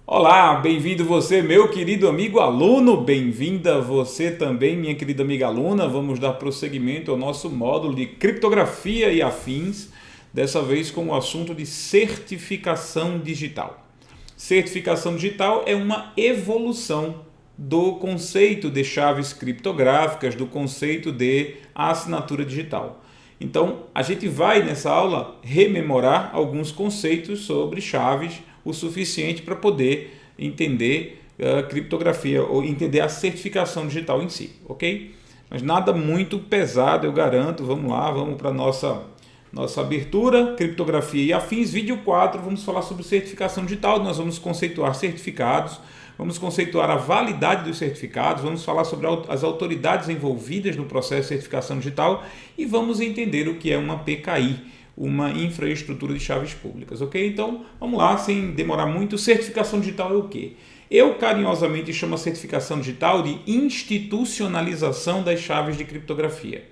Olá, bem-vindo você, meu querido amigo aluno, bem-vinda você também, minha querida amiga aluna. Vamos dar prosseguimento ao nosso módulo de criptografia e afins, dessa vez com o assunto de certificação digital. Certificação digital é uma evolução do conceito de chaves criptográficas, do conceito de assinatura digital. Então, a gente vai nessa aula rememorar alguns conceitos sobre chaves o suficiente para poder entender a criptografia ou entender a certificação digital em si, ok? Mas nada muito pesado, eu garanto. Vamos lá, vamos para a nossa abertura, criptografia e afins, vídeo 4, vamos falar sobre certificação digital. Nós vamos conceituar certificados, vamos conceituar a validade dos certificados, vamos falar sobre as autoridades envolvidas no processo de certificação digital e vamos entender o que é uma PKI, uma infraestrutura de chaves públicas, ok? Então, vamos lá, sem demorar muito. Certificação digital é o quê? Eu carinhosamente chamo a certificação digital de institucionalização das chaves de criptografia.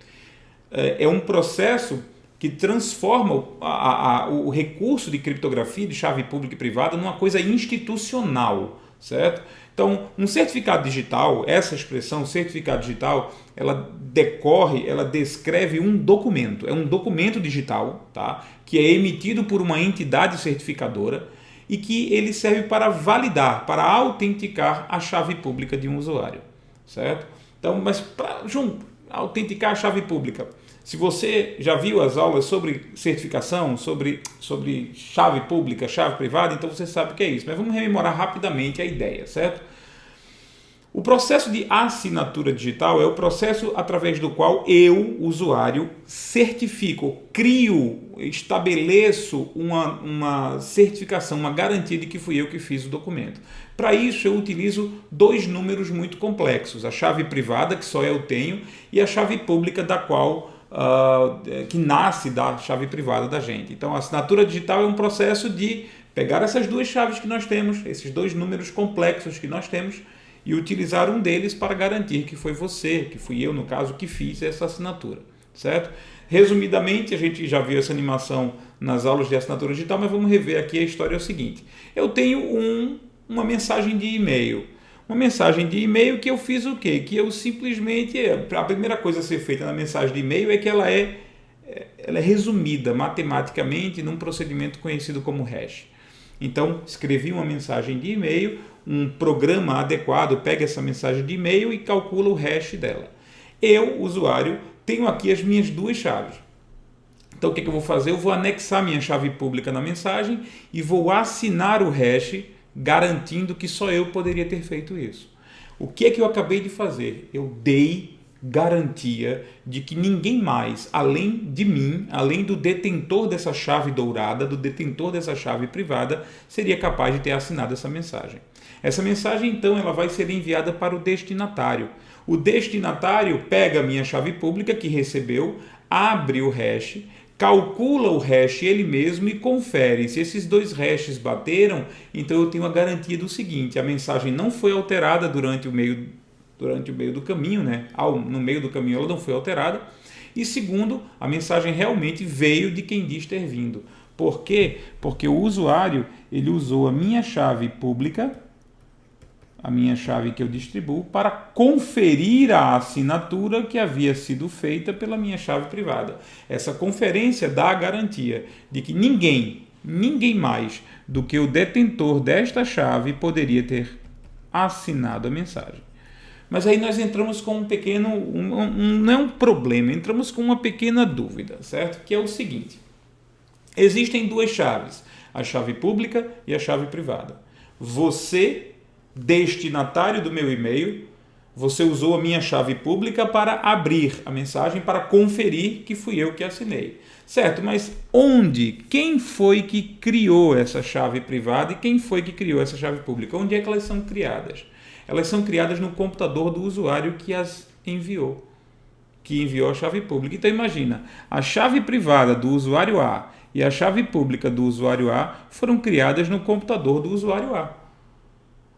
É um processo que transforma o recurso de criptografia, de chave pública e privada, numa coisa institucional, certo? Então, um certificado digital, essa expressão certificado digital, ela decorre, ela descreve um documento. É um documento digital, tá? Que é emitido por uma entidade certificadora e que ele serve para validar, para autenticar a chave pública de um usuário, certo? Então, mas para autenticar a chave pública, se você já viu as aulas sobre certificação, sobre chave pública, chave privada, então você sabe o que é isso. Mas vamos rememorar rapidamente a ideia, certo? O processo de assinatura digital é o processo através do qual eu, usuário, certifico, crio, estabeleço uma certificação, uma garantia de que fui eu que fiz o documento. Para isso eu utilizo dois números muito complexos, a chave privada, que só eu tenho, e a chave pública, da qual que nasce da chave privada da gente. Então a assinatura digital é um processo de pegar essas duas chaves que nós temos, esses dois números complexos que nós temos, e utilizar um deles para garantir que foi você, que fui eu, no caso, que fiz essa assinatura, certo? Resumidamente, a gente já viu essa animação nas aulas de assinatura digital, mas vamos rever aqui. A história é o seguinte: eu tenho uma mensagem de e-mail. Uma mensagem de e-mail que eu fiz o quê? Que eu simplesmente, a primeira coisa a ser feita na mensagem de e-mail é que ela é resumida matematicamente num procedimento conhecido como hash. Então, escrevi uma mensagem de e-mail, um programa adequado pega essa mensagem de e-mail e calcula o hash dela. Eu, usuário, tenho aqui as minhas duas chaves. Então, o que eu vou fazer? Eu vou anexar minha chave pública na mensagem e vou assinar o hash, garantindo que só eu poderia ter feito isso. O que é que eu acabei de fazer? Eu dei garantia de que ninguém mais, além de mim, além do detentor dessa chave dourada, do detentor dessa chave privada, seria capaz de ter assinado essa mensagem. Essa mensagem, então, ela vai ser enviada para o destinatário. O destinatário pega a minha chave pública que recebeu, abre o hash, calcula o hash ele mesmo e confere. Se esses dois hashes bateram, então eu tenho a garantia do seguinte: a mensagem não foi alterada durante o meio do caminho, né? No meio do caminho ela não foi alterada. E segundo, a mensagem realmente veio de quem diz ter vindo. Por quê? Porque o usuário, ele usou a minha chave pública, a minha chave que eu distribuo, para conferir a assinatura que havia sido feita pela minha chave privada. Essa conferência dá a garantia de que ninguém mais do que o detentor desta chave poderia ter assinado a mensagem. Mas aí nós entramos com um pequeno, não é um problema, entramos com uma pequena dúvida, certo? Que é o seguinte: existem duas chaves, a chave pública e a chave privada. Você, destinatário do meu e-mail, você usou a minha chave pública para abrir a mensagem, para conferir que fui eu que assinei. Certo, mas onde? Quem foi que criou essa chave privada e quem foi que criou essa chave pública? Onde é que elas são criadas? Elas são criadas no computador do usuário que as enviou, que enviou a chave pública. Então imagina, a chave privada do usuário A e a chave pública do usuário A foram criadas no computador do usuário A.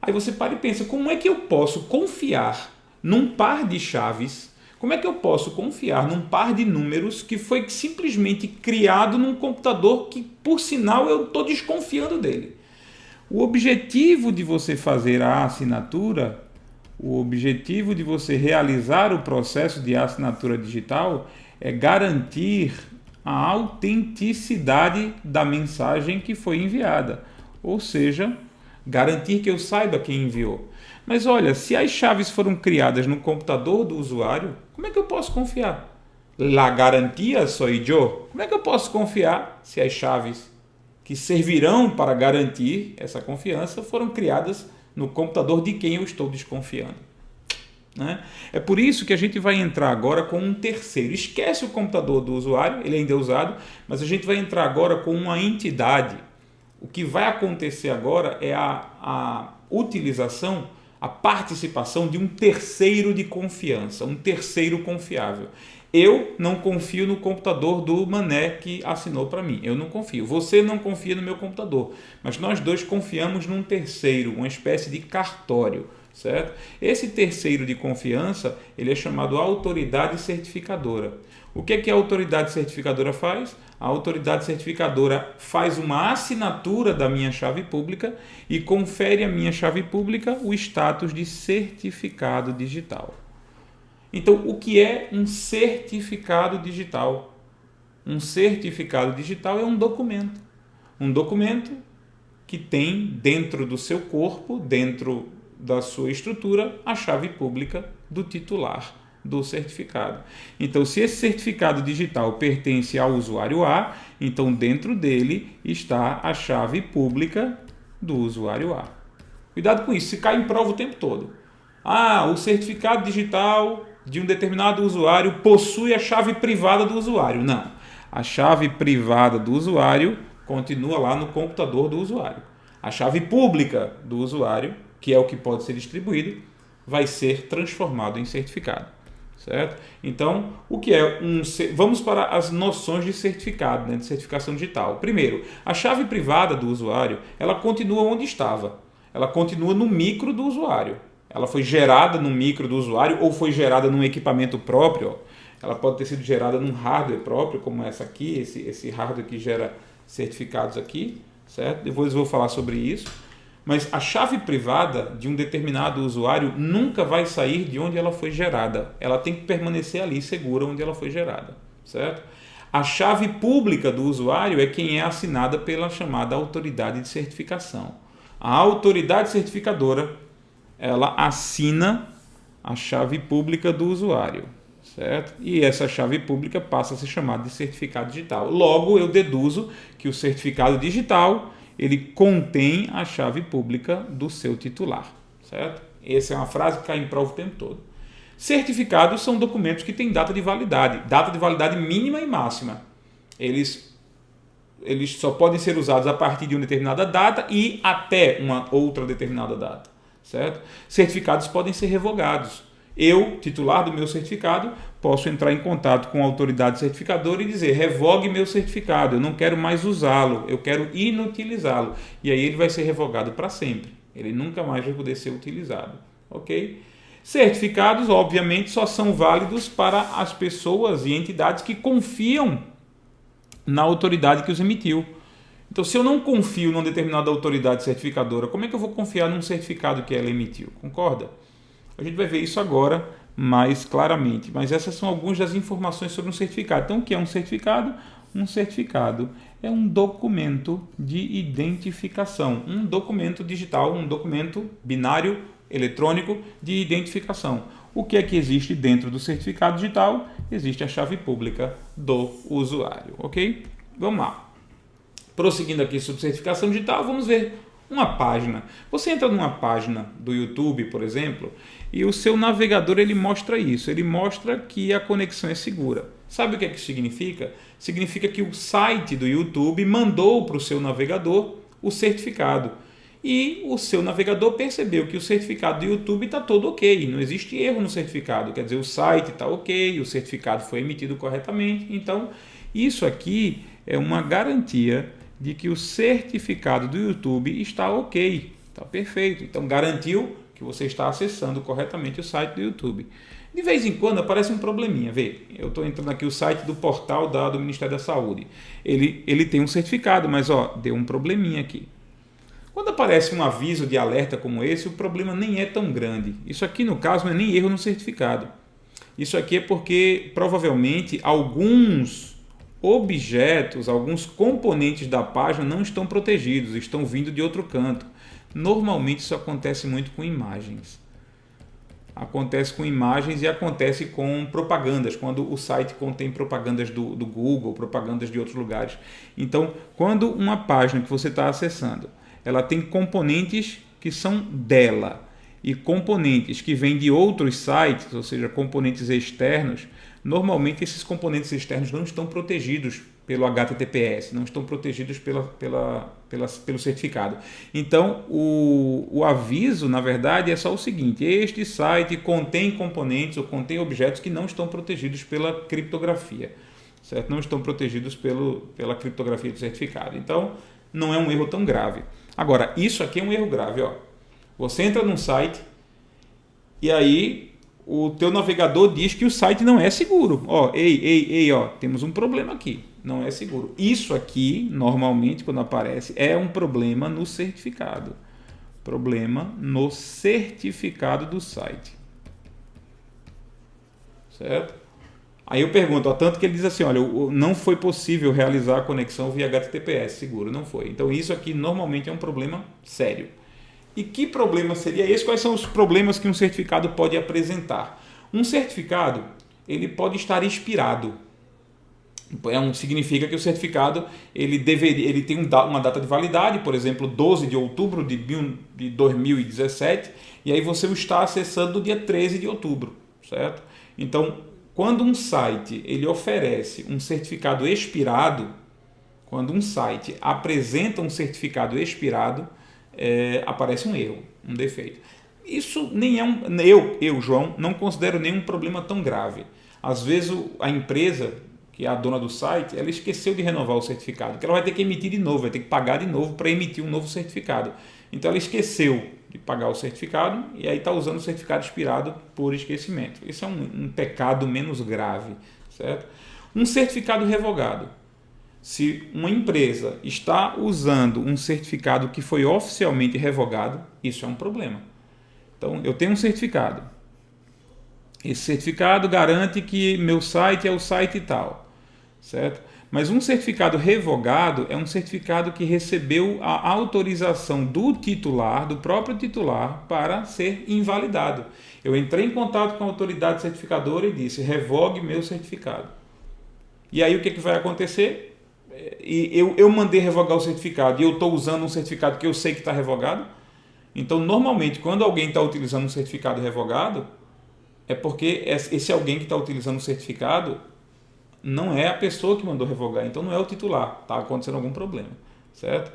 Aí você para e pensa: como é que eu posso confiar num par de chaves? Como é que eu posso confiar num par de números que foi simplesmente criado num computador que, por sinal, eu estou desconfiando dele? O objetivo de você fazer a assinatura, o objetivo de você realizar o processo de assinatura digital é garantir a autenticidade da mensagem que foi enviada, ou seja, garantir que eu saiba quem enviou. Mas olha, se as chaves foram criadas no computador do usuário, como é que eu posso confiar? La garantia soy yo. Como é que eu posso confiar se as chaves que servirão para garantir essa confiança foram criadas no computador de quem eu estou desconfiando? Né? É por isso que a gente vai entrar agora com um terceiro. Esquece o computador do usuário, ele ainda é usado, mas a gente vai entrar agora com uma entidade. O que vai acontecer agora é a utilização, a participação de um terceiro de confiança, um terceiro confiável. Eu não confio no computador do mané que assinou para mim. Eu não confio. Você não confia no meu computador. Mas nós dois confiamos num terceiro, uma espécie de cartório, certo? Esse terceiro de confiança, ele é chamado autoridade certificadora. O que é que a autoridade certificadora faz? A autoridade certificadora faz uma assinatura da minha chave pública e confere à minha chave pública o status de certificado digital. Então, o que é um certificado digital? Um certificado digital é um documento. Um documento que tem dentro do seu corpo, dentro da sua estrutura, a chave pública do titular do certificado. Então, se esse certificado digital pertence ao usuário A, então dentro dele está a chave pública do usuário A. Cuidado com isso, se cai em prova o tempo todo. O certificado digital de um determinado usuário possui a chave privada do usuário. Não, a chave privada do usuário continua lá no computador do usuário. A chave pública do usuário, que é o que pode ser distribuído, vai ser transformado em certificado. Certo? Então, o que é vamos para as noções de certificado, né, de certificação digital. Primeiro, a chave privada do usuário, ela continua onde estava. Ela continua no micro do usuário. Ela foi gerada no micro do usuário ou foi gerada num equipamento próprio. Ela pode ter sido gerada num hardware próprio, como essa aqui, esse hardware que gera certificados aqui, certo? Depois eu vou falar sobre isso. Mas a chave privada de um determinado usuário nunca vai sair de onde ela foi gerada. Ela tem que permanecer ali, segura, onde ela foi gerada, certo? A chave pública do usuário é quem é assinada pela chamada autoridade de certificação. A autoridade certificadora, ela assina a chave pública do usuário, certo? E essa chave pública passa a ser chamada de certificado digital. Logo, eu deduzo que o certificado digital ele contém a chave pública do seu titular, certo? Essa é uma frase que cai em prova o tempo todo. Certificados são documentos que têm data de validade mínima e máxima. Eles só podem ser usados a partir de uma determinada data e até uma outra determinada data, certo? Certificados podem ser revogados. Eu, titular do meu certificado, posso entrar em contato com a autoridade certificadora e dizer: revogue meu certificado, eu não quero mais usá-lo, eu quero inutilizá-lo. E aí ele vai ser revogado para sempre. Ele nunca mais vai poder ser utilizado. Ok? Certificados, obviamente, só são válidos para as pessoas e entidades que confiam na autoridade que os emitiu. Então, se eu não confio numa determinada autoridade certificadora, como é que eu vou confiar num certificado que ela emitiu? Concorda? A gente vai ver isso agora mais claramente, mas essas são algumas das informações sobre um certificado. Então, o que é um certificado? Um certificado é um documento de identificação, um documento digital, um documento binário eletrônico de identificação. O que é que existe dentro do certificado digital? Existe a chave pública do usuário, ok? Vamos lá. Prosseguindo aqui sobre certificação digital, vamos ver uma página. Você entra numa página do YouTube, por exemplo, e o seu navegador ele mostra isso. Ele mostra que a conexão é segura. Sabe o que é que significa? Significa que o site do YouTube mandou para o seu navegador o certificado. E o seu navegador percebeu que o certificado do YouTube está todo ok. Não existe erro no certificado. Quer dizer, o site está ok, o certificado foi emitido corretamente. Então, isso aqui é uma garantia de que o certificado do YouTube está ok, está perfeito. Então, garantiu que você está acessando corretamente o site do YouTube. De vez em quando aparece um probleminha. Vê, eu estou entrando aqui no site do portal do Ministério da Saúde. Ele tem um certificado, mas deu um probleminha aqui. Quando aparece um aviso de alerta como esse, o problema nem é tão grande. Isso aqui, no caso, não é nem erro no certificado. Isso aqui é porque, provavelmente, alguns objetos, alguns componentes da página não estão protegidos, estão vindo de outro canto. Normalmente isso acontece muito com imagens. Acontece com imagens e acontece com propagandas, quando o site contém propagandas do Google, propagandas de outros lugares. Então, quando uma página que você está acessando, ela tem componentes que são dela e componentes que vêm de outros sites, ou seja, componentes externos, normalmente esses componentes externos não estão protegidos pelo HTTPS, não estão protegidos pelo certificado. Então, o aviso, na verdade, é só o seguinte: este site contém componentes ou contém objetos que não estão protegidos pela criptografia, certo? Não estão protegidos pela criptografia do certificado. Então, não é um erro tão grave. Agora, isso aqui é um erro grave. Ó. Você entra num site e aí o teu navegador diz que o site não é seguro. Ó, ei, ó, temos um problema aqui. Não é seguro. Isso aqui, normalmente, quando aparece, é um problema no certificado. Problema no certificado do site. Certo? Aí eu pergunto, ó, tanto que ele diz assim, olha, não foi possível realizar a conexão via HTTPS, seguro, não foi. Então isso aqui normalmente é um problema sério. E que problema seria esse? Quais são os problemas que um certificado pode apresentar? Um certificado, ele pode estar expirado. Significa que o certificado ele tem uma data de validade, por exemplo, 12 de outubro de 2017, e aí você o está acessando no dia 13 de outubro, certo? Então, quando um site ele oferece um certificado expirado, quando um site apresenta um certificado expirado, aparece um erro, um defeito. Isso nem é eu, João, não considero nenhum problema tão grave. Às vezes a empresa, que é a dona do site, ela esqueceu de renovar o certificado, que ela vai ter que emitir de novo, vai ter que pagar de novo para emitir um novo certificado. Então ela esqueceu de pagar o certificado e aí está usando o certificado expirado por esquecimento. Isso é um pecado menos grave, certo? Um certificado revogado. Se uma empresa está usando um certificado que foi oficialmente revogado, isso é um problema. Então, eu tenho um certificado. Esse certificado garante que meu site é o site tal, certo? Mas um certificado revogado é um certificado que recebeu a autorização do titular, do próprio titular, para ser invalidado. Eu entrei em contato com a autoridade certificadora e disse, revogue meu certificado. E aí o que vai acontecer? Eu mandei revogar o certificado e eu estou usando um certificado que eu sei que está revogado. Então, normalmente, quando alguém está utilizando um certificado revogado, é porque esse alguém que está utilizando o certificado não é a pessoa que mandou revogar, então não é o titular, está acontecendo algum problema, certo?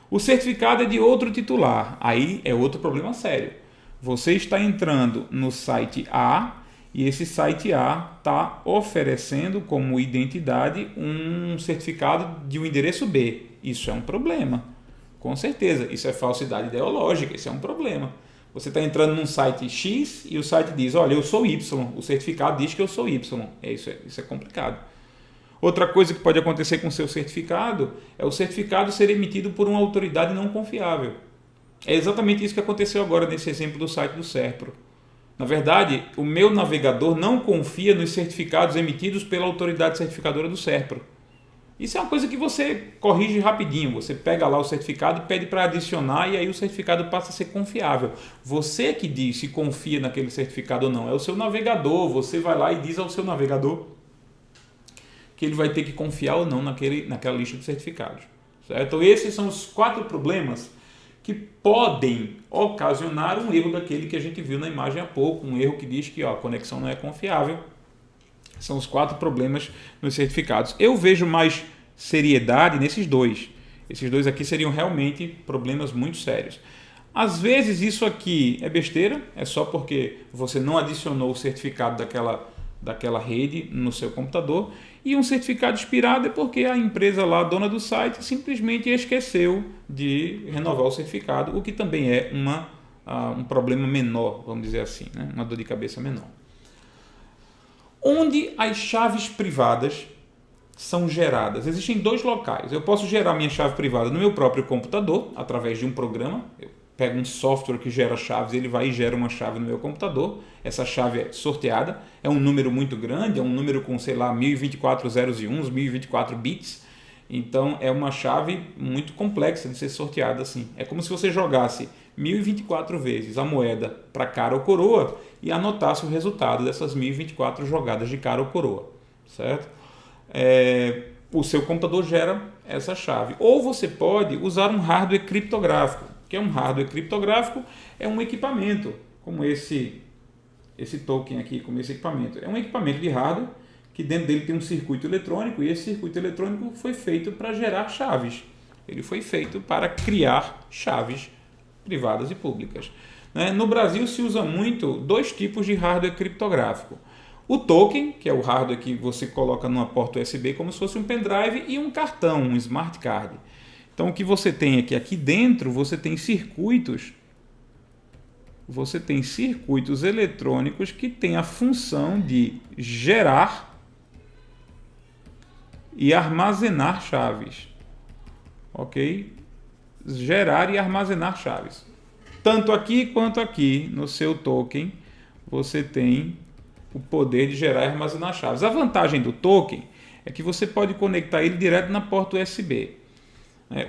O certificado é de outro titular, aí é outro problema sério. Você está entrando no site A e esse site A está oferecendo como identidade um certificado de um endereço B. Isso é um problema, com certeza. Isso é falsidade ideológica, isso é um problema. Você está entrando num site X e o site diz, olha, eu sou Y, o certificado diz que eu sou Y. Isso é complicado. Outra coisa que pode acontecer com o seu certificado é o certificado ser emitido por uma autoridade não confiável. É exatamente isso que aconteceu agora nesse exemplo do site do Serpro. Na verdade, o meu navegador não confia nos certificados emitidos pela autoridade certificadora do Serpro. Isso é uma coisa que você corrige rapidinho. Você pega lá o certificado e pede para adicionar e aí o certificado passa a ser confiável. Você que diz se confia naquele certificado ou não. É o seu navegador. Você vai lá e diz ao seu navegador que ele vai ter que confiar ou não naquela lista de certificados. Certo? Então esses são os 4 problemas que podem ocasionar um erro daquele que a gente viu na imagem há pouco. Um erro que diz que a conexão não é confiável. São os 4 problemas nos certificados. Eu vejo mais seriedade nesses dois. Esses dois aqui seriam realmente problemas muito sérios. Às vezes isso aqui é besteira, é só porque você não adicionou o certificado daquela rede no seu computador. E um certificado expirado é porque a empresa lá, dona do site, simplesmente esqueceu de renovar o certificado, o que também é um problema menor, vamos dizer assim, né? Uma dor de cabeça menor. Onde as chaves privadas são geradas? Existem dois locais. Eu posso gerar minha chave privada no meu próprio computador, através de um programa. Eu pego um software que gera chaves, ele vai e gera uma chave no meu computador. Essa chave é sorteada, é um número muito grande, é um número com, sei lá, 1024 zeros e uns, 1024 bits. Então é uma chave muito complexa de ser sorteada assim. É como se você jogasse 1024 vezes a moeda para cara ou coroa e anotasse o resultado dessas 1024 jogadas de cara ou coroa, certo? O seu computador gera essa chave. Ou você pode usar um hardware criptográfico. O que é um hardware criptográfico? É um equipamento, como esse token aqui, como esse equipamento. É um equipamento de hardware que dentro dele tem um circuito eletrônico, e esse circuito eletrônico foi feito para gerar chaves. Ele foi feito para criar chaves privadas e públicas. No Brasil se usa muito dois tipos de hardware criptográfico. O token, que é o hardware que você coloca numa porta USB como se fosse um pendrive, e um cartão, um smart card. Então o que você tem aqui dentro, você tem circuitos eletrônicos que têm a função de gerar e armazenar chaves, ok? Gerar e armazenar chaves. Tanto aqui quanto aqui no seu token, você tem o poder de gerar e armazenar chaves. A vantagem do token é que você pode conectar ele direto na porta USB.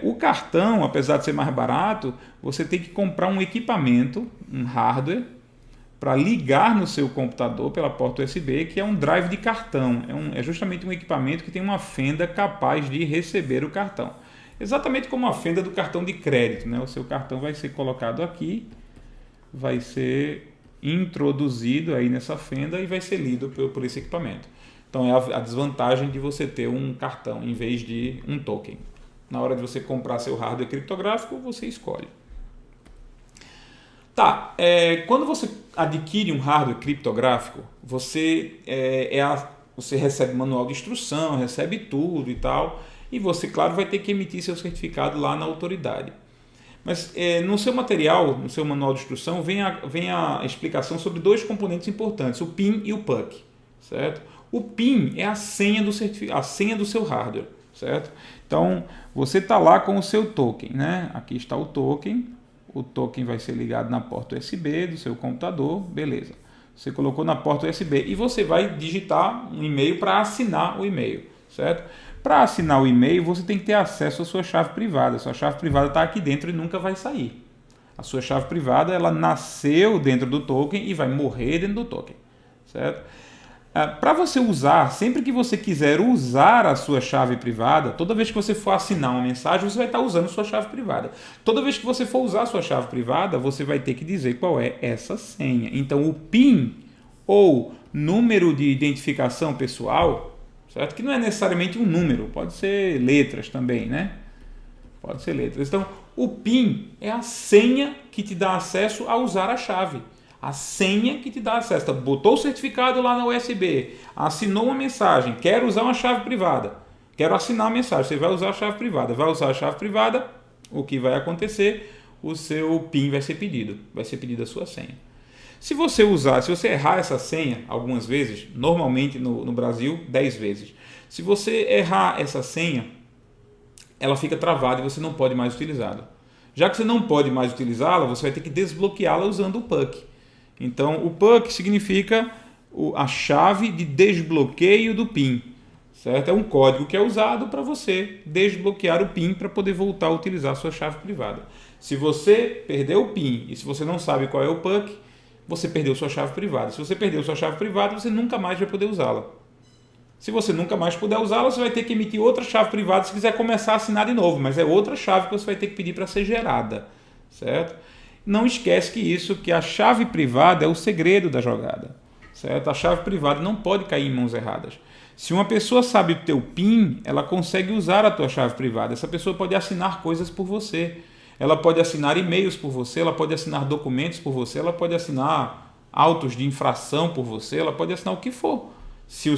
O cartão, apesar de ser mais barato, você tem que comprar um equipamento, um hardware, para ligar no seu computador pela porta USB, que é um drive de cartão. É justamente um equipamento que tem uma fenda capaz de receber o cartão. Exatamente como a fenda do cartão de crédito. O seu cartão vai ser colocado aqui, vai ser introduzido aí nessa fenda e vai ser lido por esse equipamento. Então é a desvantagem de você ter um cartão em vez de um token. Na hora de você comprar seu hardware criptográfico, você escolhe. Quando você adquire um hardware criptográfico, você recebe manual de instrução, recebe tudo e tal, e você, claro, vai ter que emitir seu certificado lá na autoridade. Mas no seu material, no seu manual de instrução, vem a explicação sobre dois componentes importantes, o PIN e o PUC, certo? O PIN é a senha do seu hardware, certo? Então, você está lá com o seu token, Aqui está o token vai ser ligado na porta USB do seu computador, beleza. Você colocou na porta USB e você vai digitar um e-mail para assinar o e-mail, certo? Para assinar o e-mail, você tem que ter acesso à sua chave privada. A sua chave privada está aqui dentro e nunca vai sair. A sua chave privada, ela nasceu dentro do token e vai morrer dentro do token, certo? Para você usar, sempre que você quiser usar a sua chave privada, toda vez que você for assinar uma mensagem, você vai estar usando sua chave privada. Toda vez que você for usar a sua chave privada, você vai ter que dizer qual é essa senha. Então, o PIN, ou número de identificação pessoal, certo? Que não é necessariamente um número, pode ser letras também, Pode ser letras. Então, o PIN é a senha que te dá acesso a usar a chave. A senha que te dá acesso. Botou o certificado lá na USB, assinou uma mensagem, quero usar uma chave privada, quero assinar a mensagem, você vai usar a chave privada. Vai usar a chave privada, o que vai acontecer? O seu PIN vai ser pedido a sua senha. Se você errar essa senha algumas vezes, normalmente no Brasil, 10 vezes. Se você errar essa senha, ela fica travada e você não pode mais utilizá-la. Já que você não pode mais utilizá-la, você vai ter que desbloqueá-la usando o PUC. Então, o PUC significa a chave de desbloqueio do PIN, certo? É um código que é usado para você desbloquear o PIN para poder voltar a utilizar a sua chave privada. Se você perdeu o PIN e se você não sabe qual é o PUC, você perdeu sua chave privada. Se você perdeu sua chave privada, você nunca mais vai poder usá-la. Se você nunca mais puder usá-la, você vai ter que emitir outra chave privada se quiser começar a assinar de novo, mas é outra chave que você vai ter que pedir para ser gerada, certo? Não esquece que a chave privada é o segredo da jogada, certo? A chave privada não pode cair em mãos erradas. Se uma pessoa sabe o teu PIN, ela consegue usar a tua chave privada. Essa pessoa pode assinar coisas por você. Ela pode assinar e-mails por você, ela pode assinar documentos por você, ela pode assinar autos de infração por você, ela pode assinar o que for. Se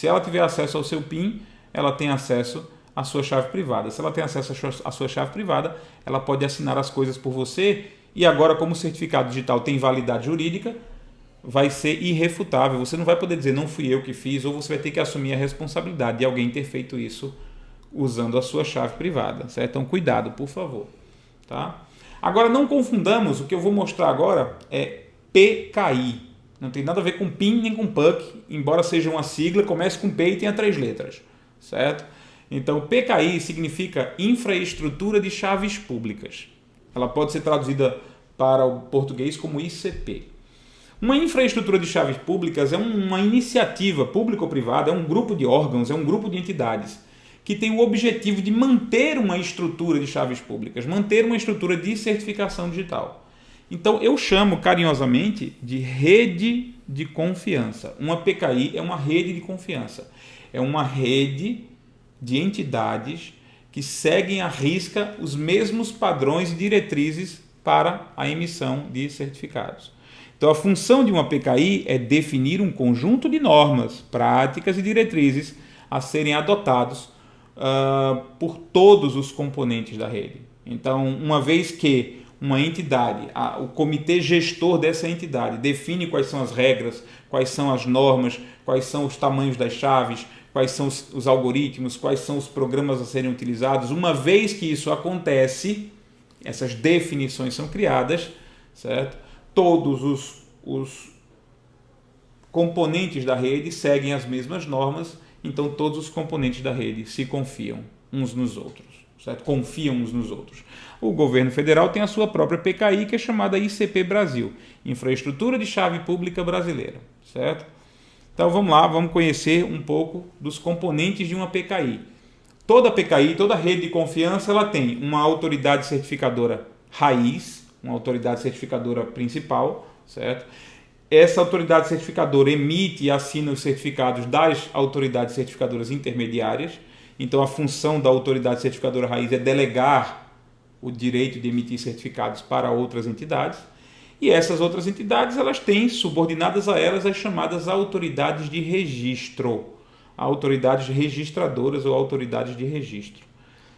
ela tiver acesso ao seu PIN, ela tem acesso à sua chave privada. Se ela tem acesso à sua chave privada, ela pode assinar as coisas por você. E agora, como o certificado digital tem validade jurídica, vai ser irrefutável. Você não vai poder dizer não fui eu que fiz, ou você vai ter que assumir a responsabilidade de alguém ter feito isso usando a sua chave privada, certo? Então cuidado, por favor, tá? Agora não confundamos, o que eu vou mostrar agora é PKI. Não tem nada a ver com PIN nem com PUC, embora seja uma sigla, comece com P e tenha 3 letras, certo? Então PKI significa Infraestrutura de Chaves Públicas. Ela pode ser traduzida para o português como ICP. Uma infraestrutura de chaves públicas é uma iniciativa pública ou privada, é um grupo de órgãos, é um grupo de entidades que tem o objetivo de manter uma estrutura de chaves públicas, manter uma estrutura de certificação digital. Então eu chamo carinhosamente de rede de confiança. Uma PKI é uma rede de confiança. É uma rede de entidades que seguem à risca os mesmos padrões e diretrizes para a emissão de certificados. Então, a função de uma PKI é definir um conjunto de normas, práticas e diretrizes a serem adotados por todos os componentes da rede. Então, uma vez que uma entidade, o comitê gestor dessa entidade define quais são as regras, quais são as normas, quais são os tamanhos das chaves, quais são os algoritmos, quais são os programas a serem utilizados, uma vez que isso acontece, essas definições são criadas, certo? Todos os componentes da rede seguem as mesmas normas, então todos os componentes da rede se confiam uns nos outros, certo? Confiam uns nos outros. O governo federal tem a sua própria PKI, que é chamada ICP Brasil, Infraestrutura de Chave Pública Brasileira, certo? Então vamos lá, vamos conhecer um pouco dos componentes de uma PKI. Toda PKI, toda rede de confiança, ela tem uma autoridade certificadora raiz, uma autoridade certificadora principal, certo? Essa autoridade certificadora emite e assina os certificados das autoridades certificadoras intermediárias. Então, a função da autoridade certificadora raiz é delegar o direito de emitir certificados para outras entidades. E essas outras entidades, elas têm subordinadas a elas as chamadas autoridades de registro, autoridades registradoras ou autoridades de registro.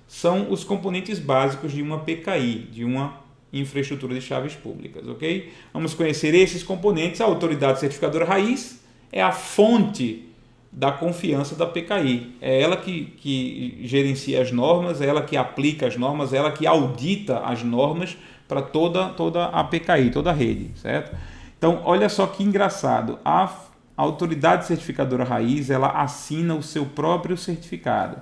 São os componentes básicos de uma PKI, de uma infraestrutura de chaves públicas, ok? Vamos conhecer esses componentes. A autoridade certificadora raiz é a fonte da confiança da PKI. É ela que gerencia as normas, é ela que aplica as normas, é ela que audita as normas para toda a PKI, toda a rede, certo? Então, olha só que engraçado. A autoridade certificadora raiz, ela assina o seu próprio certificado.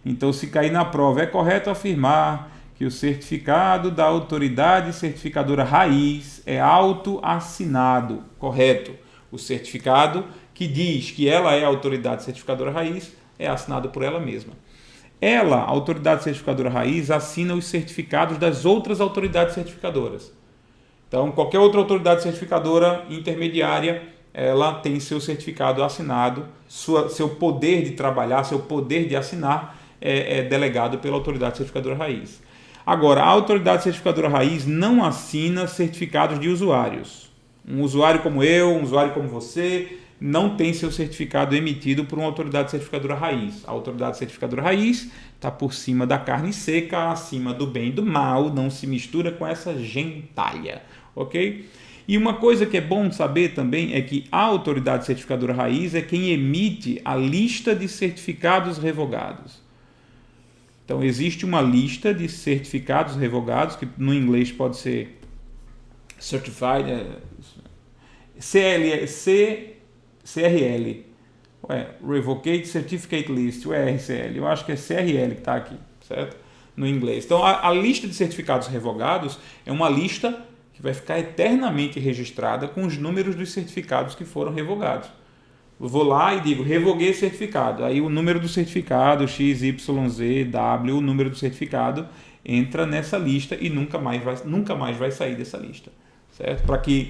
Então, se cair na prova, é correto afirmar que o certificado da autoridade certificadora raiz é autoassinado, correto? O certificado que diz que ela é a autoridade certificadora raiz é assinado por ela mesma. Ela, a autoridade certificadora raiz, assina os certificados das outras autoridades certificadoras. Então, qualquer outra autoridade certificadora intermediária, ela tem seu certificado assinado, seu poder de trabalhar, seu poder de assinar é delegado pela autoridade certificadora raiz. Agora, a autoridade certificadora raiz não assina certificados de usuários. Um usuário como eu, um usuário como você, não tem seu certificado emitido por uma autoridade certificadora raiz. A autoridade certificadora raiz está por cima da carne seca, acima do bem e do mal, não se mistura com essa gentalha, ok? E uma coisa que é bom saber também é que a autoridade certificadora raiz é quem emite a lista de certificados revogados. Então, existe uma lista de certificados revogados, que no inglês pode ser Certified, CRL, Revocate Certificate List, o RCL, eu acho que é CRL que está aqui, certo? No inglês. Então, a lista de certificados revogados é uma lista que vai ficar eternamente registrada com os números dos certificados que foram revogados. Eu vou lá e digo, revoguei certificado. Aí o número do certificado, XYZW, o número do certificado, entra nessa lista e nunca mais vai sair dessa lista. Certo?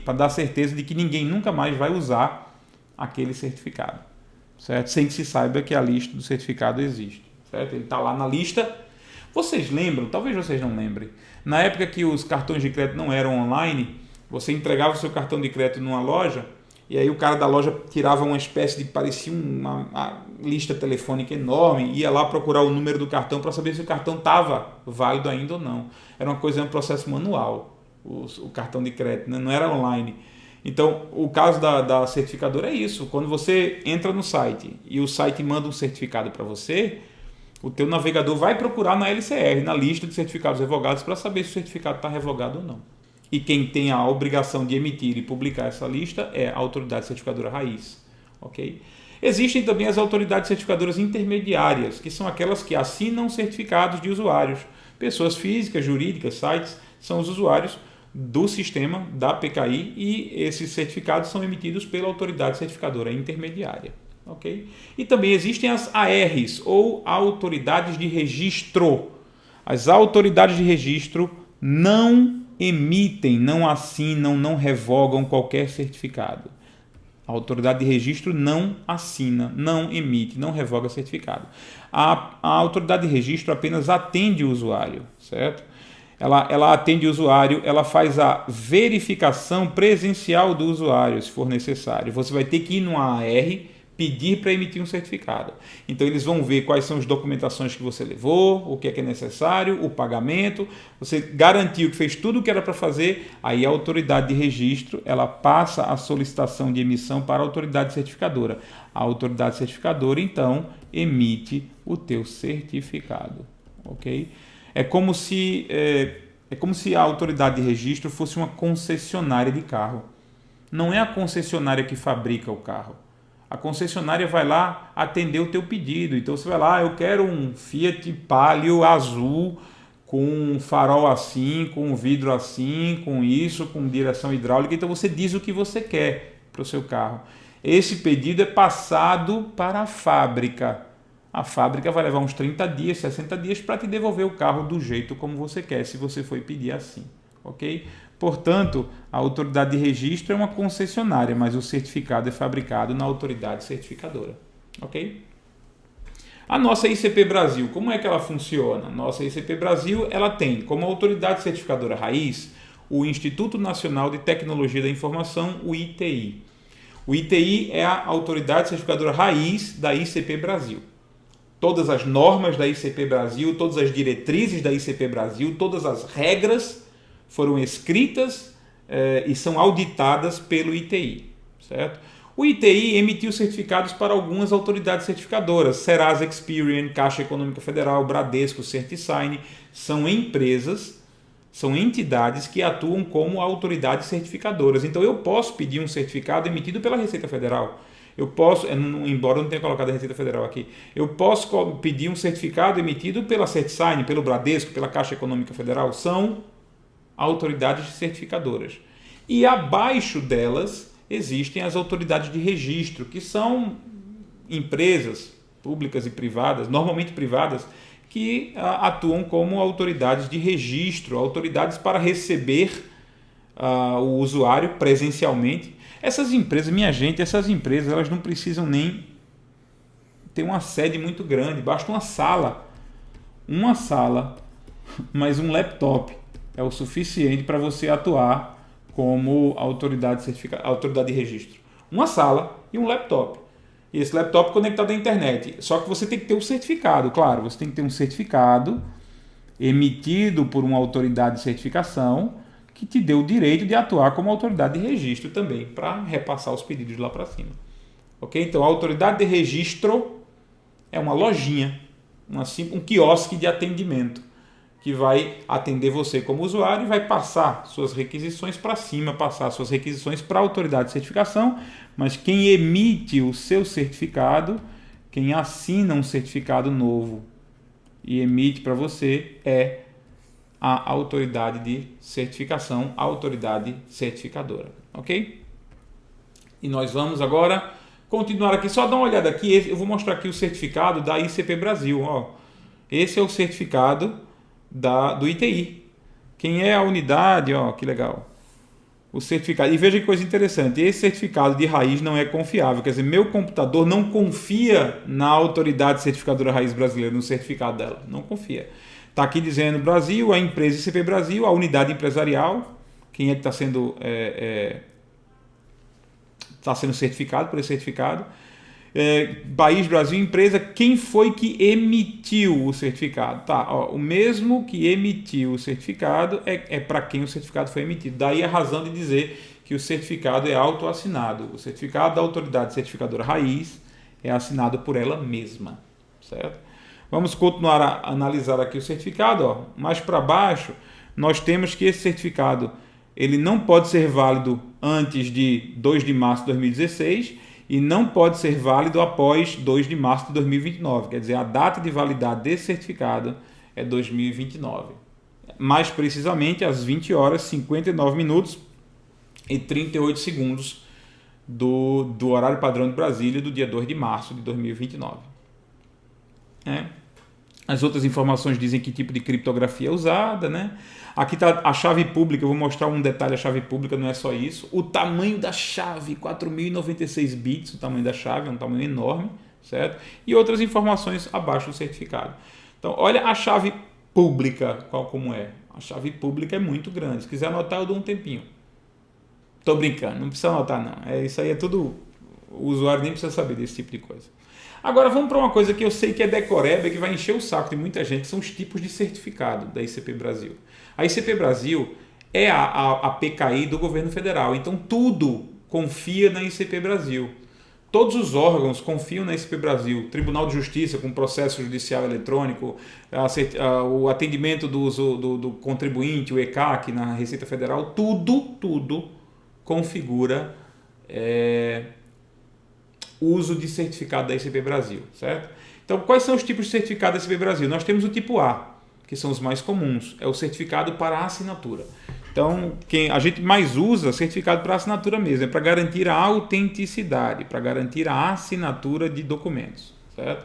Para dar certeza de que ninguém nunca mais vai usar aquele certificado. Certo? Sem que se saiba que a lista do certificado existe. Certo? Ele está lá na lista. Vocês lembram? Talvez vocês não lembrem. Na época que os cartões de crédito não eram online, você entregava o seu cartão de crédito numa loja, e aí o cara da loja tirava uma espécie de, parecia uma lista telefônica enorme, ia lá procurar o número do cartão para saber se o cartão estava válido ainda ou não. Era um processo manual, o cartão de crédito, né? Não era online. Então, o caso da certificadora é isso. Quando você entra no site e o site manda um certificado para você, o teu navegador vai procurar na LCR, na lista de certificados revogados, para saber se o certificado está revogado ou não. E quem tem a obrigação de emitir e publicar essa lista é a autoridade certificadora raiz. Okay? Existem também as autoridades certificadoras intermediárias, que são aquelas que assinam certificados de usuários. Pessoas físicas, jurídicas, sites, são os usuários do sistema da PKI e esses certificados são emitidos pela autoridade certificadora intermediária. Okay? E também existem as ARs, ou autoridades de registro. As autoridades de registro não emitem, não assinam, não revogam qualquer certificado. A autoridade de registro não assina, não emite, não revoga certificado. A autoridade de registro apenas atende o usuário, certo? Ela atende o usuário, ela faz a verificação presencial do usuário, se for necessário. Você vai ter que ir numa AR, pedir para emitir um certificado. Então eles vão ver quais são as documentações que você levou, o que é necessário, o pagamento. Você garantiu que fez tudo o que era para fazer, aí a autoridade de registro ela passa a solicitação de emissão para a autoridade certificadora. A autoridade certificadora então emite o teu certificado, ok? É como se a autoridade de registro fosse uma concessionária de carro. Não é a concessionária que fabrica o carro. A concessionária vai lá atender o teu pedido. Então você vai lá, eu quero um Fiat Palio azul com farol assim, com vidro assim, com isso, com direção hidráulica. Então você diz o que você quer para o seu carro. Esse pedido é passado para a fábrica. A fábrica vai levar uns 30 dias, 60 dias para te devolver o carro do jeito como você quer, se você for pedir assim, ok? Portanto, a autoridade de registro é uma concessionária, mas o certificado é fabricado na autoridade certificadora, ok? A nossa ICP Brasil, como é que ela funciona? Nossa ICP Brasil, ela tem como autoridade certificadora raiz o Instituto Nacional de Tecnologia da Informação, o ITI. O ITI é a autoridade certificadora raiz da ICP Brasil. Todas as normas da ICP Brasil, todas as diretrizes da ICP Brasil, todas as regras foram escritas e são auditadas pelo ITI, certo? O ITI emitiu certificados para algumas autoridades certificadoras, Serasa Experian, Caixa Econômica Federal, Bradesco, CertiSign, são empresas, são entidades que atuam como autoridades certificadoras. Então eu posso pedir um certificado emitido pela Receita Federal. Eu posso, embora eu não tenha colocado a Receita Federal aqui, eu posso pedir um certificado emitido pela CertiSign, pelo Bradesco, pela Caixa Econômica Federal. São autoridades certificadoras. E abaixo delas existem as autoridades de registro, que são empresas públicas e privadas, normalmente privadas, que atuam como autoridades de registro, autoridades para receber o usuário presencialmente. Essas empresas, minha gente, essas empresas elas não precisam nem ter uma sede muito grande, basta uma sala, mais um laptop é o suficiente para você atuar como autoridade de registro. Uma sala e um laptop. E esse laptop conectado à internet. Só que você tem que ter um certificado, claro. Você tem que ter um certificado emitido por uma autoridade de certificação que te dê o direito de atuar como autoridade de registro também, para repassar os pedidos lá para cima. Ok? Então, a autoridade de registro é uma lojinha, um quiosque de atendimento, que vai atender você como usuário e vai passar suas requisições para cima, passar suas requisições para a autoridade de certificação, mas quem emite o seu certificado, quem assina um certificado novo e emite para você é a autoridade de certificação, a autoridade certificadora, ok? E nós vamos agora continuar aqui, só dar uma olhada aqui, eu vou mostrar aqui o certificado da ICP Brasil, ó. Esse é o certificado do ITI. Quem é a unidade, ó, que legal. O certificado. E veja que coisa interessante, esse certificado de raiz não é confiável, quer dizer, meu computador não confia na autoridade certificadora raiz brasileira, no certificado dela, não confia. Está aqui dizendo Brasil, a empresa ICP Brasil, a unidade empresarial, quem é que está sendo certificado por esse certificado. País, Brasil, empresa, quem foi que emitiu o certificado? Tá, ó, o mesmo que emitiu o certificado é para quem o certificado foi emitido. Daí a razão de dizer que o certificado é autoassinado. O certificado da autoridade certificadora raiz é assinado por ela mesma, certo? Vamos continuar a analisar aqui o certificado. Ó. Mais para baixo, nós temos que esse certificado ele não pode ser válido antes de 2 de março de 2016 e não pode ser válido após 2 de março de 2029. Quer dizer, a data de validade desse certificado é 2029. Mais precisamente, às 20 horas, 59 minutos e 38 segundos do horário padrão de Brasília do dia 2 de março de 2029. As outras informações dizem que tipo de criptografia é usada, né? Aqui está a chave pública, eu vou mostrar um detalhe da chave pública, não é só isso. O tamanho da chave, 4096 bits, o tamanho da chave, é um tamanho enorme, certo? E outras informações abaixo do certificado. Então, olha a chave pública, como é. A chave pública é muito grande, se quiser anotar eu dou um tempinho. Tô brincando, não precisa anotar não, isso aí é tudo, o usuário nem precisa saber desse tipo de coisa. Agora vamos para uma coisa que eu sei que é decoreba, que vai encher o saco de muita gente, que são os tipos de certificado da ICP Brasil. A ICP Brasil é a PKI do governo federal, então tudo confia na ICP Brasil. Todos os órgãos confiam na ICP Brasil, Tribunal de Justiça com processo judicial eletrônico, o atendimento do contribuinte, o ECAC na Receita Federal, tudo configura uso de certificado da ICP Brasil, certo? Então, quais são os tipos de certificado da ICP Brasil? Nós temos o tipo A, que são os mais comuns, é o certificado para assinatura. Então, a gente mais usa certificado para assinatura mesmo, é para garantir a autenticidade, para garantir a assinatura de documentos, certo?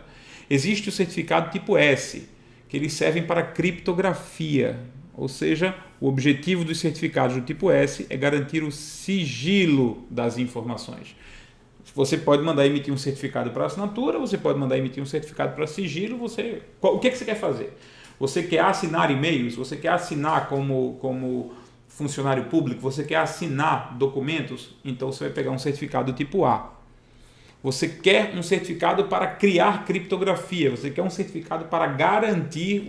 Existe o certificado tipo S, que eles servem para criptografia, ou seja, o objetivo dos certificados do tipo S é garantir o sigilo das informações. Você pode mandar emitir um certificado para assinatura, você pode mandar emitir um certificado para sigilo, o que você quer fazer? Você quer assinar e-mails? Você quer assinar como funcionário público? Você quer assinar documentos? Então você vai pegar um certificado tipo A. Você quer um certificado para criar criptografia, você quer um certificado para garantir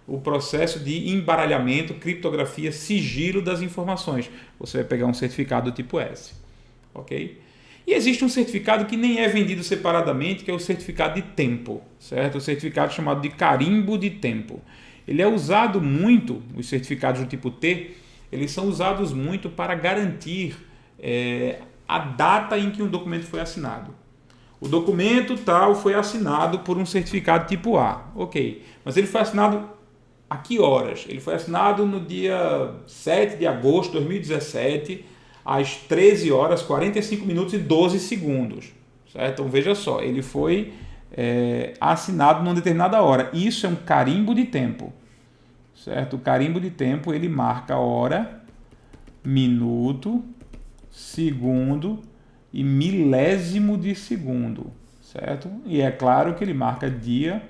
o processo de embaralhamento, criptografia, sigilo das informações. Você vai pegar um certificado tipo S. Ok? E existe um certificado que nem é vendido separadamente, que é o certificado de tempo, certo? O certificado chamado de carimbo de tempo. Ele é usado muito, os certificados do tipo T, eles são usados muito para garantir a data em que um documento foi assinado. O documento tal foi assinado por um certificado tipo A, ok. Mas ele foi assinado a que horas? Ele foi assinado no dia 7 de agosto de 2017, às 13 horas, 45 minutos e 12 segundos. Certo? Então veja só, ele foi assinado numa determinada hora. Isso é um carimbo de tempo. Certo? O carimbo de tempo ele marca hora, minuto, segundo e milésimo de segundo. Certo? E é claro que ele marca dia,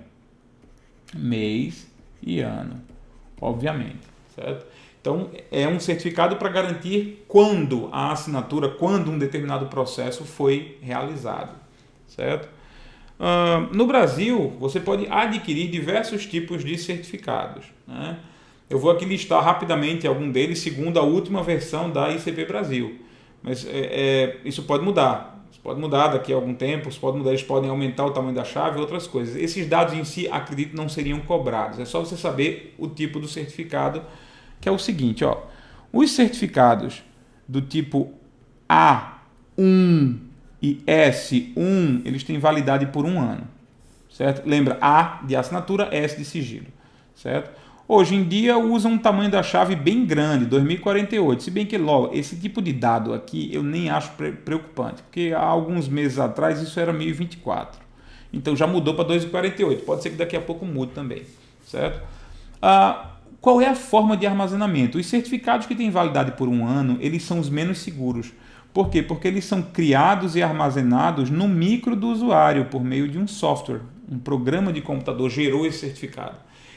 mês e ano. Obviamente. Certo? Então, é um certificado para garantir quando a assinatura, quando um determinado processo foi realizado, certo? No Brasil, você pode adquirir diversos tipos de certificados, né? Eu vou aqui listar rapidamente algum deles segundo a última versão da ICP Brasil, mas isso pode mudar. Isso pode mudar daqui a algum tempo, eles podem aumentar o tamanho da chave e outras coisas. Esses dados em si, acredito, não seriam cobrados. É só você saber o tipo do certificado, que é o seguinte, ó, os certificados do tipo A1 e S1, eles têm validade por 1 ano, certo? Lembra, A de assinatura, S de sigilo, certo? Hoje em dia usam um tamanho da chave bem grande, 2048, se bem que logo, esse tipo de dado aqui eu nem acho preocupante, porque há alguns meses atrás isso era 1024, então já mudou para 248, pode ser que daqui a pouco mude também, certo? Qual é a forma de armazenamento? Os certificados que têm validade por 1 ano, eles são os menos seguros. Por quê? Porque eles são criados e armazenados no micro do usuário, por meio de um software. Um programa de computador gerou esse certificado.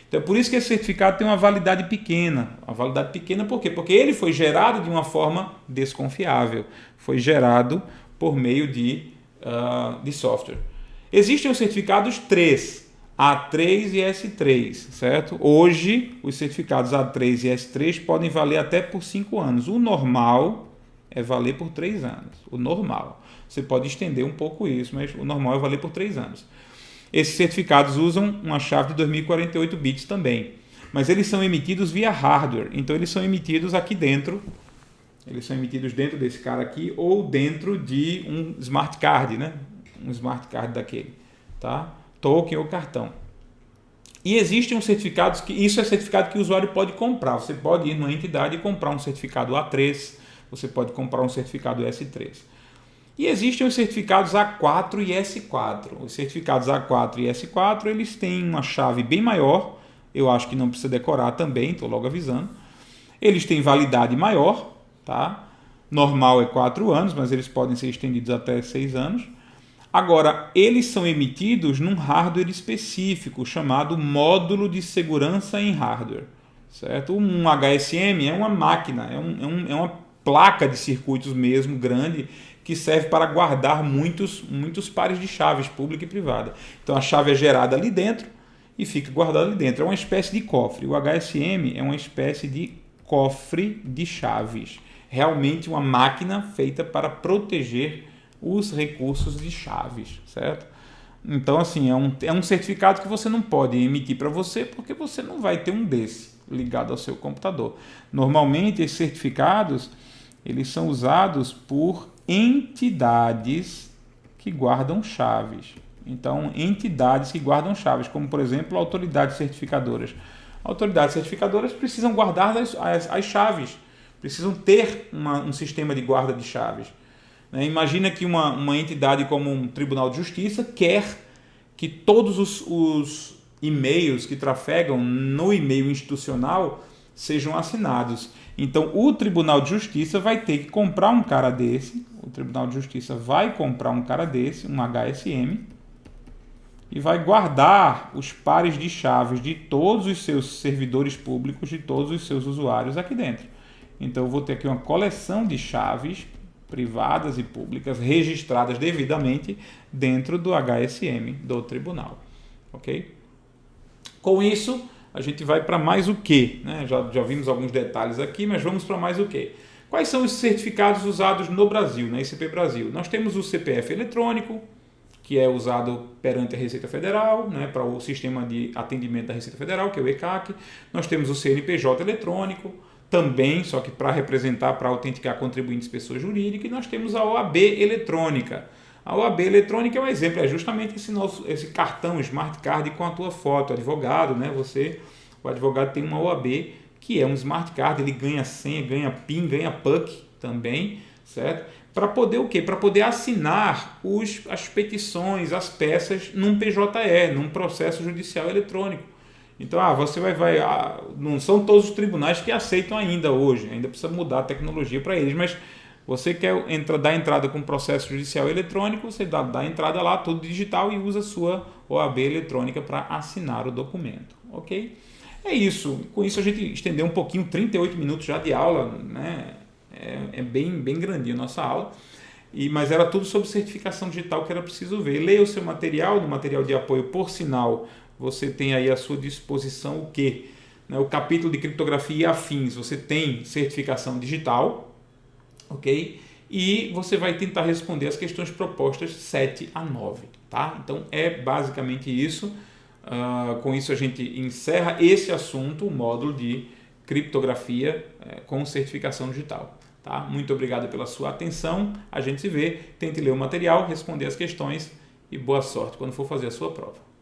Então é por isso que esse certificado tem uma validade pequena. A validade pequena por quê? Porque ele foi gerado de uma forma desconfiável. Foi gerado por meio de de software. Existem os certificados 3, A3 e S3, certo? Hoje, os certificados A3 e S3 podem valer até por 5 anos. O normal é valer por 3 anos. O normal. Você pode estender um pouco isso, mas o normal é valer por 3 anos. Esses certificados usam uma chave de 2048 bits também, mas eles são emitidos via hardware, então eles são emitidos aqui dentro, eles são emitidos dentro desse cara aqui ou dentro de um smart card, né? Um smart card daquele, tá? Token ou cartão. E existem uns certificados que isso é certificado que o usuário pode comprar. Você pode ir numa entidade e comprar um certificado A3, você pode comprar um certificado S3. E existem os certificados A4 e S4. Os certificados A4 e S4, eles têm uma chave bem maior, eu acho que não precisa decorar também, estou logo avisando. Eles têm validade maior, tá? Normal é 4 anos, mas eles podem ser estendidos até 6 anos. Agora, eles são emitidos num hardware específico, chamado módulo de segurança em hardware, certo? Um HSM é uma máquina, é uma placa de circuitos mesmo, grande, que serve para guardar muitos pares de chaves, pública e privada. Então, a chave é gerada ali dentro e fica guardada ali dentro. É uma espécie de cofre. O HSM é uma espécie de cofre de chaves. Realmente uma máquina feita para proteger os recursos de chaves, certo? Então, assim, é um certificado que você não pode emitir para você, porque você não vai ter um desse ligado ao seu computador. Normalmente, esses certificados, eles são usados por entidades que guardam chaves. Então, entidades que guardam chaves, como, por exemplo, autoridades certificadoras. Autoridades certificadoras precisam guardar as chaves, precisam ter um sistema de guarda de chaves. Imagina que uma entidade como um Tribunal de Justiça quer que todos os e-mails que trafegam no e-mail institucional sejam assinados. Então, o Tribunal de Justiça vai ter que comprar um cara desse, o Tribunal de Justiça vai comprar um cara desse, um HSM, e vai guardar os pares de chaves de todos os seus servidores públicos, de todos os seus usuários aqui dentro. Então, eu vou ter aqui uma coleção de chaves privadas e públicas registradas devidamente dentro do HSM do tribunal, ok? Com isso, a gente vai para mais o quê? Né? Já vimos alguns detalhes aqui, mas vamos para mais o quê? Quais são os certificados usados no Brasil, na ICP Brasil? Nós temos o CPF eletrônico, que é usado perante a Receita Federal, né, para o sistema de atendimento da Receita Federal, que é o ECAC. Nós temos o CNPJ eletrônico, também, só que para representar, para autenticar contribuintes pessoas jurídicas, e nós temos a OAB eletrônica. A OAB eletrônica é um exemplo, é justamente esse cartão Smart Card com a tua foto, advogado, né? O advogado tem uma OAB que é um Smart Card, ele ganha senha, ganha PIN, ganha PUC também, certo? Para poder o quê? Para poder assinar as petições, as peças num PJE, num processo judicial eletrônico. Então, não são todos os tribunais que aceitam ainda hoje, ainda precisa mudar a tecnologia para eles, mas você quer dar entrada com processo judicial eletrônico, você dá entrada lá, tudo digital, e usa a sua OAB eletrônica para assinar o documento, ok? É isso, com isso a gente estendeu um pouquinho, 38 minutos já de aula, né? É bem grandinho a nossa aula, mas era tudo sobre certificação digital que era preciso ver. Leia o seu material, no material de apoio, por sinal, você tem aí à sua disposição o quê? O capítulo de criptografia e afins, você tem certificação digital, ok? E você vai tentar responder as questões propostas 7 a 9, tá? Então é basicamente isso. Com isso a gente encerra esse assunto, o módulo de criptografia com certificação digital. Tá? Muito obrigado pela sua atenção. A gente se vê, tente ler o material, responder as questões e boa sorte quando for fazer a sua prova.